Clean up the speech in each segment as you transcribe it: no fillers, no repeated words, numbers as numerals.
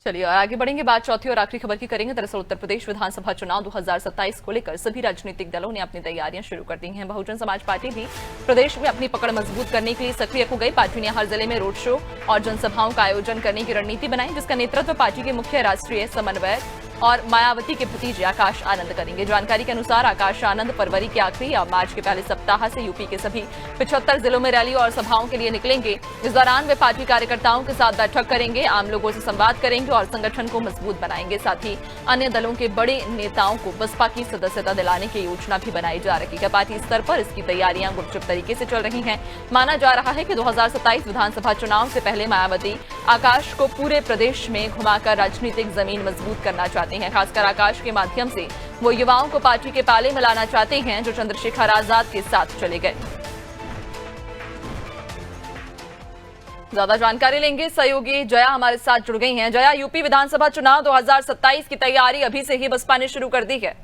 चलिए और आगे बढ़ेंगे। बात चौथी और आखिरी खबर की करेंगे। दरअसल उत्तर प्रदेश विधानसभा चुनाव 2027 को लेकर सभी राजनीतिक दलों ने अपनी तैयारियां शुरू कर दी हैं। बहुजन समाज पार्टी भी प्रदेश में अपनी पकड़ मजबूत करने के लिए सक्रिय हो गई। पार्टी ने हर जिले में रोड शो और जनसभाओं का आयोजन करने की रणनीति बनाई, जिसका नेतृत्व पार्टी के मुख्य राष्ट्रीय समन्वयक और मायावती के भतीजे आकाश आनंद करेंगे। जानकारी के अनुसार आकाश आनंद फरवरी के आखिरी या मार्च के पहले सप्ताह से यूपी के सभी 75 जिलों में रैली और सभाओं के लिए निकलेंगे। इस दौरान वे पार्टी कार्यकर्ताओं के साथ बैठक करेंगे, आम लोगों से संवाद करेंगे और संगठन को मजबूत बनाएंगे। साथ ही अन्य दलों के बड़े नेताओं को बसपा की सदस्यता दिलाने की योजना भी बनाई जा रही है। पार्टी स्तर पर इसकी तैयारियां गुपचुप तरीके से चल रही हैं। माना जा रहा है कि 2027 विधानसभा चुनाव से पहले मायावती आकाश को पूरे प्रदेश में घुमाकर राजनीतिक जमीन मजबूत करना चाहते हैं। खासकर आकाश के माध्यम से वो युवाओं को पार्टी के पाले में लाना चाहते हैं, जो चंद्रशेखर आजाद के साथ चले गए। ज्यादा जानकारी लेंगे, सहयोगी जया हमारे साथ जुड़ गई हैं। जया, यूपी विधानसभा चुनाव 2027 की तैयारी अभी से ही बसपा ने शुरू कर दी है।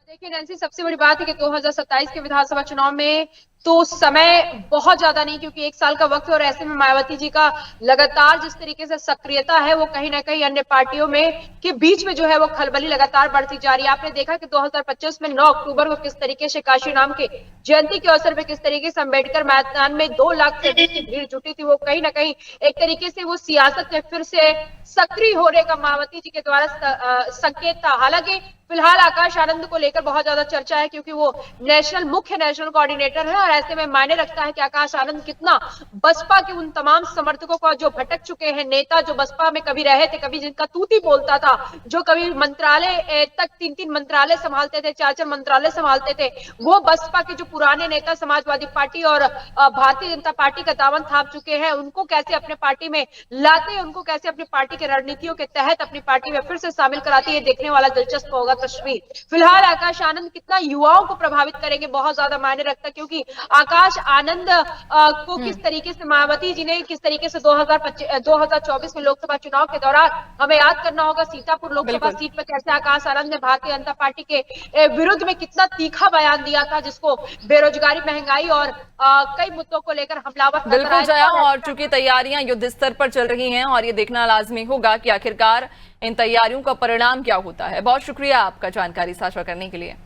देखिए नैन्सी, सबसे बड़ी बात है कि 2027 के विधानसभा चुनाव में तो समय बहुत ज्यादा नहीं, क्योंकि एक साल का वक्त है और ऐसे में मायावती जी का लगातार जिस तरीके से सक्रियता है वो कहीं ना कहीं अन्य पार्टियों में के बीच में जो है वो खलबली लगातार बढ़ती जा रही है। आपने देखा कि 2025 में 9 अक्टूबर को किस तरीके से काशी राम के जयंती के अवसर पर किस तरीके से अम्बेडकर मैदान में 2 लाख से अधिक की भीड़ जुटी थी। वो कहीं ना कहीं एक तरीके से वो सियासत में फिर से सक्रिय होने का मायावती जी के द्वारा संकेत था। हालांकि फिलहाल आकाश आनंद को लेकर बहुत ज्यादा चर्चा है, क्योंकि वो मुख्य नेशनल कोऑर्डिनेटर है और ऐसे में मायने रखता है कि आकाश आनंद कितना बसपा के उन तमाम समर्थकों को जो भटक चुके हैं नेता, जो बसपा में कभी रहे थे, कभी जिनका तूती बोलता था, जो कभी मंत्रालय तक 3-3 मंत्रालय संभालते थे, 4-4 मंत्रालय संभालते थे, वो बसपा के जो पुराने नेता समाजवादी पार्टी और भारतीय जनता पार्टी का दामन थाम चुके हैं, उनको कैसे अपने पार्टी में लाते हैं, उनको कैसे अपनी पार्टी के रणनीतियों के तहत अपनी पार्टी में फिर से शामिल कराती है, देखने वाला दिलचस्प होगा तस्वीर। फिलहाल आकाश आनंद कितना युवाओं को प्रभावित करेंगे बहुत ज्यादा मायने रखता है, क्योंकि आकाश आनंद को किस तरीके से मायावती जी ने किस तरीके से 2024 में लोकसभा चुनाव के दौरान हमें याद करना होगा, सीतापुर लोकसभा सीट पर कैसे आकाश आनंद ने भारतीय जनता पार्टी के विरुद्ध में कितना तीखा बयान दिया था, जिसको बेरोजगारी, महंगाई और कई मुद्दों को लेकर हमलावर। बिल्कुल जया, और चूंकि तैयारियां युद्ध स्तर पर चल रही हैं और ये देखना लाजमी होगा कि आखिरकार इन तैयारियों का परिणाम क्या होता है। बहुत शुक्रिया आपका जानकारी साझा करने के लिए।